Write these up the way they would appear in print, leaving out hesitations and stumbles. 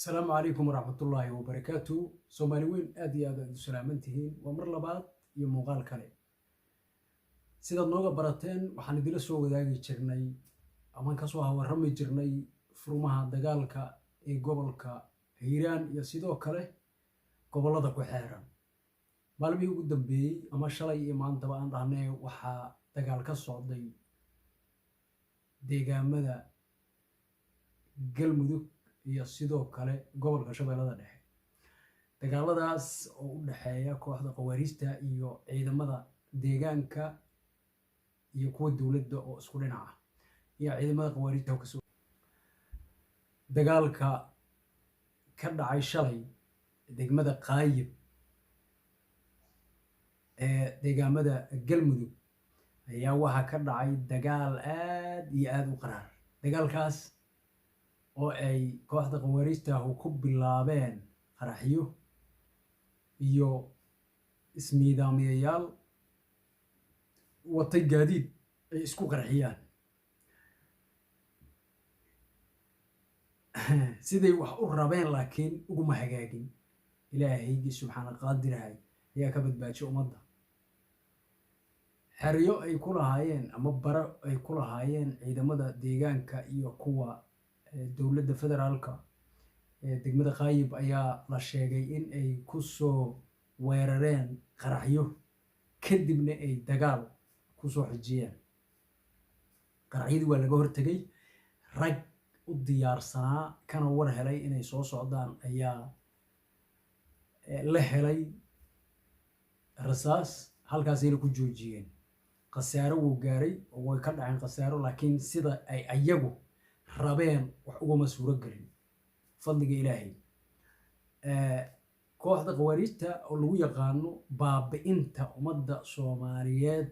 السلام عليكم ورحمة الله وبركاته. سوماليين أدي أدي سلامتهين ومر لبعض يوم كله. سيدا نوغا براتين وحن ديلا سو وداغي جرني أمان كسو هوا رمي جرني فرومها دقالكا قبلكا هيران يا سيدو كله قبلada ku xeeran maalmihii ugu dambeeyay ama shalay iyo maantaba aan dhahnay waxa dagaal ka socday deegaamada galmudug iyo sidoo kale gobolka shabeellada dhexe dagaaladaas oo u dhaxeeya kooxda qawaariista iyo ciidamada deegaanka iyo kuwa dawladda oo isku dhinac ah iyo ciidamada qawaariista oo kasoo dagaalka ka dhacay shalay degmada qaayib ee deegaamada galmudug ayaa waxa ka dhacay dagaal aad iyo aad u qaraar dagaalkaas oo ay kooxda qawaariista ku bilaabeen qaraxyo iyo ismiidaamiyayaal watay gaadiid ay isku qarxiyaan siday wax u rabeen laakiin uguma hagaagin ilaahaygi subxaana qaadirahay ayaa ka badbaajiyay ummadda xeryo ay ku lahaayeen ama baro ay ku lahaayeen ciidamada deegaanka iyo kuwa dowladda federaalka degmada qaayib ayaa la sheegay in ay ku soo weerareen qaraxyo kadibna ay dagaal ku soo xijiyeen qaraxyadii waa laga hortagay rag u diyaarsanaa kana war helay inay soo socdaan ayaa la helay rasaas halkaasayna ku joojiyeen khasaaro wuu gaaray oo way ka dhaceen khasaaro laakiin sida ay ayagu rabeen wax uguma suuro gelin fadliga ilaahay kooxda qawaariista oo lagu yaqaano baabi'inta ummadda Soomaaliyeed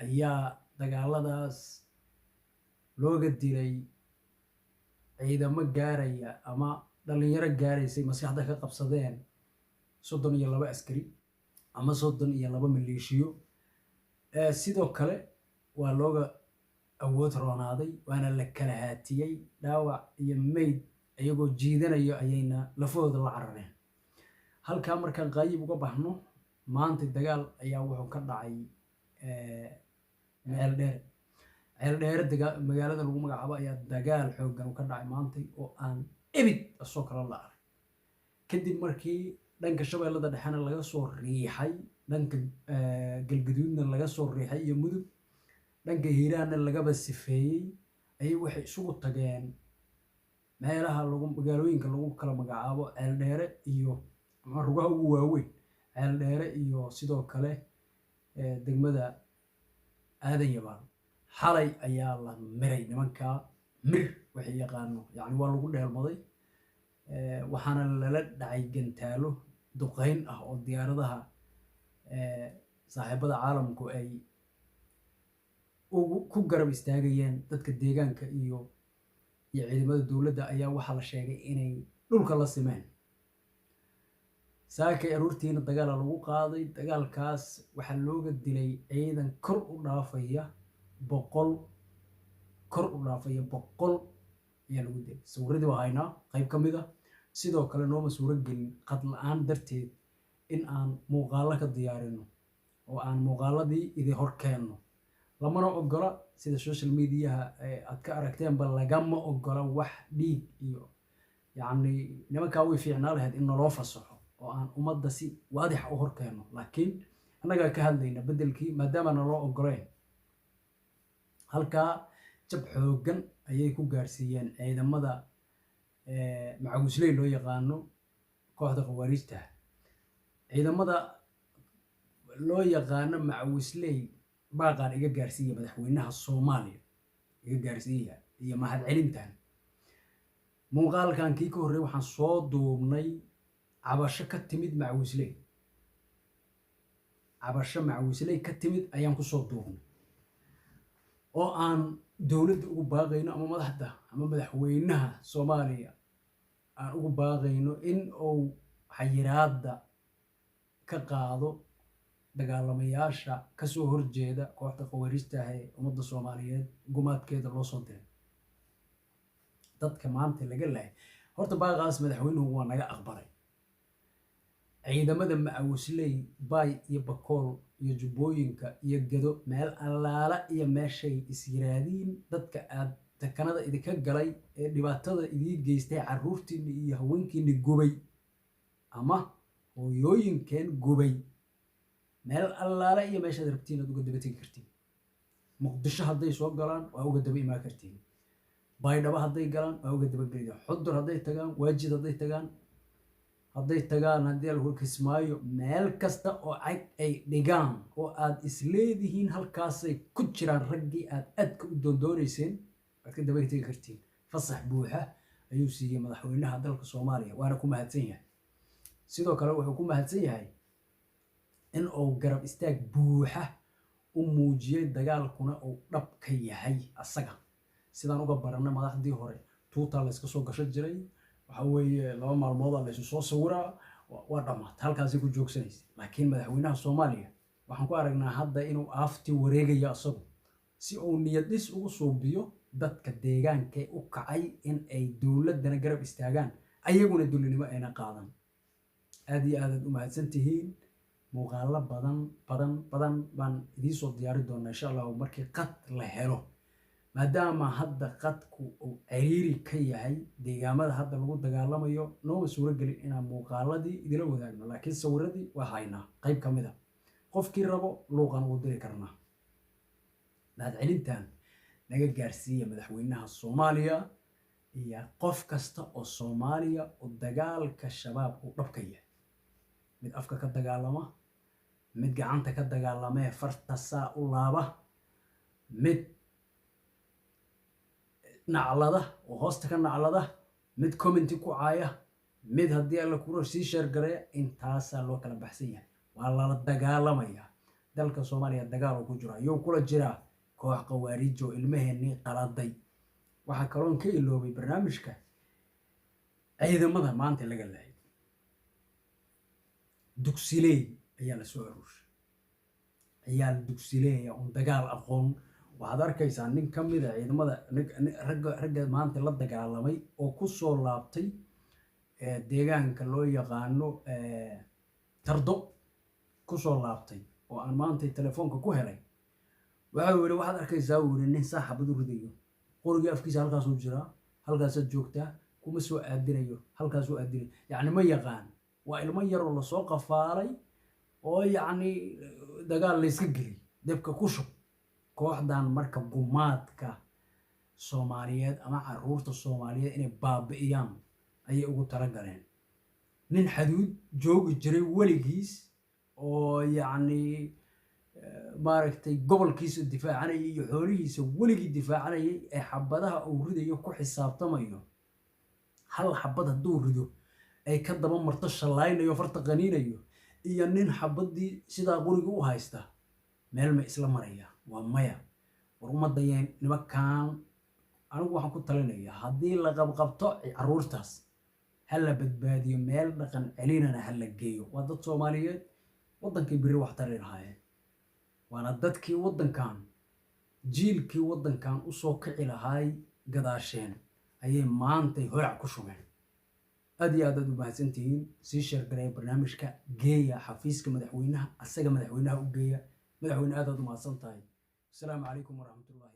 ayaa dagaaladaas looga dilay ciidamo gaaraya ama dhalinyaro gaaraysay maskaxda ka qabsadeen 32 askari ama 32 maleeshiyo sidoo kale waa looga awood roonaaday waana la kala haatiyay dhaawac iyo meyd ayagoo jiidanayo ayayna lafooda la carareen halka markaan qaayib uga baxno maanta dagaal ayaa wuxuu ka dhacay meel dheer magaalada lagu magacaabo ayaa dagaal xooggan ka dhacay maanta oo aan ebid soo kala la arag kadib markii dhanka shabeellada dhexena laga soo riixay dhanka galgaduudna laga soo riixay iyo mudug dhanka hiiraanna lagaba sifeeyey ayay waxay isugu tageen meelaha magaalooyinka lagu kala magacaabo ceeldheere iyo rugaha ugu waaweyn ceeldheere iyo sidoo kale degmada aadan yabaal xalay ayaa la miray nimanka mir waxay yaqaano yacni waa lagu dheelmaday waxaana lala dhacay gantaalo duqeyn ah oo diyaaradaha saaxiibada caalamku ay ku garab istaagayeen dadka deegaanka iyo ciidamada dawladda ayaa waxaa la sheegay inay dhulka la simeen saakay aruurtiina dagaal lagu qaaday dagaalkaas waxaa looga dilay ciidan kor u dhaafaya 100 ayaa lagu dilay sawirradii waa haynaa qayb ka mid ah sidoo kale nooma suuro gelin qad la'aan darteed in aan muuqaalo ka diyaarino oo aan muuqaaladii idin hor keenno lamana ogola sida social mediaha aad ka aragteen bal lagama ogola wax dhiig iyo yacni nimankaa way fiicnaa lahayd in naloo fasaxo oo aan ummadda si waadix u hor keenno laakiin annagaa ka hadlayna beddelkii maadaama naloo ogoleen halkaa jab xooggan ayay ku gaarsiiyeen ciidamada macawisley loo yaqaano kooxda qawaariista ciidamada loo yaqaano macawisley baaqaan iga gaarsiiya madaxweynaha Soomaaliya iga gaarsiiya iyo mahad celintan muuqaalkan kii ka horreeyay waxaan soo duubnay cabasho ka timid macawisley ka timid ayaan ku soo duubnay oo aan dawladda ugu baaqayno ama madaxda ama madaxweynaha Soomaaliya aan ugu baaqayno in uu xayiraadda ka qaado dagaalamayaasha ka soo horjeeda kooxda qawaariista ah ee ummadda Soomaaliyeed gumaadkeeda loo soo diray dadka maanta laga lahay horta baaqaas madaxweynuhu waa naga aqbalay ciidamada macawisley baay iyo bakool iyo jubbooyinka iyo gado meel allaala iyo meeshay isyiraadiin dadka aad takanada idinka galay ee dhibaatada idii geystay carruurtiinni iyo haweenkiinni gubay ama hooyooyinkeen gubay meel allaala iyo meeshaad rabtiin aad uga daba tegi kartiin muqdisho hadday soo galaan waa uga daba imaan kartiin baydhabo hadday galaan waa uga daba geliya xudur hadday tagaan waajid hadday tagaan haddii lagu kismaayo meel kasta oo cag ay dhigaan oo aad isleedihiin halkaasay ku jiraan raggii aad aadka u doondoonayseen waad ka daba tegi kartiin fasax buuxa ayuu siiyey madaxweynaha dalka Soomaaliya waana ku mahadsan yahay sidoo kale wuxuu ku mahadsan yahay in uu garab istaag buuxa u muujiyay dagaalkuna uu dhab ka yahay asaga sidaan uga baranay madaxdii hore tuuta la iska soo gasho jiray waxa weeye 2 maalmood la isu soo sawiraa waa dhamaad halkaas ku joogsanaysa laakiin madaxweynaha Soomaaliya waxaan ku aragnaa hadda inuu aafti wareegayo asagu si uu niyad dhis ugu suubiyo dadka deegaanka u kacay in ay dawladana garab istaagaan ayaguna dulinimo ayna qaadan aad iyo aad u mahadsantihiin muuqaalo badan baan idin soo diyaari doonaa insha Allah markii qad la helo maadaama hadda qadku uu ciriiri ka yahay deegaamada hadda lagu dagaalamayo nooma suuro gelin inaan muuqaaladii idila wadaagno laakiin sawiradii waa haynaa qayb ka mid ah qofkii rabo luuqan uu diri karnaa mahadcelintan naga gaarsiiya madaxweynaha Soomaaliya iyo qof kasta oo Soomaaliya oo dagaalka shabaab u dhabka yahay mid afka ka dagaalama mid gacanta ka dagaalama farta saa u laaba mid naclada oo hoosta ka naclada mid commenti ku caaya mid haddii alla kuro sii share gareeya intaasa loo kala baxsan yahay waa la dagaalamaya dalka Soomaaliya dagaal ku jira iyo kula jira koox qawaarijo ilmaheennii qaladay waxa kaloon ka iloobay barnaamijka ciidamada maanta laga laayay dugsiley ayaa la soo aruurshay ciyaal dugsiley oo dagaal aqoon waxaad arkaysaa nin ka mid ah ciidamada ragga maanta la dagaalamay oo ku soo laabtay deegaanka loo yaqaano tardo ku soo laabtay oo aan maanta telefoonka ku helay waxa uu waxaad arkaysaa nin saaxabad u ridayo qoriga afkiisa halkaas uu jiraa halkaas joogtaa kuma soo aadinayo halkaas uu aadinayo yani ma yaqaan waa ilmo yar oo la soo qafaalay oo yani dagaal la iska gelay dabka ku shub kooxdan marka gumaadka Soomaaliyeed ama carruurta Soomaaliyeed inay baabi'iyaan ayay ugu talagaleen nin xaduud joogi jiray waligiis oo yani maaragtay gobolkiisa difaacanay iyo xoolihiisa waligii difaacanay ee xabadaha uu ridayo ku xisaabtamayo hal xabad hadduu rido ay ka daba marto shalaynayo farta qaniinayo iyo nin xabadii sidaa qoriga u haysta meel ma isla maraya waa maya war umadayeen nimankan anigu waxaan ku talinayaa haddii la qabqabto carruurtaas hala badbaadiyo meel dhaqan celinana hala geeyo waa dad Soomaaliyeed wadankii biri wax tari lahaayeen waana dadkii wadankan jiilkii wadankan u soo kici lahaay gadaasheen ayay maantay horac ku shubeen aad iyo aad u mahadsantihiin sii share gareey barnaamijka geeya xafiiska madaxweynaha asaga madaxweynaha u geeya madaxweyne aad u mahadsan tahay السلام عليكم ورحمة الله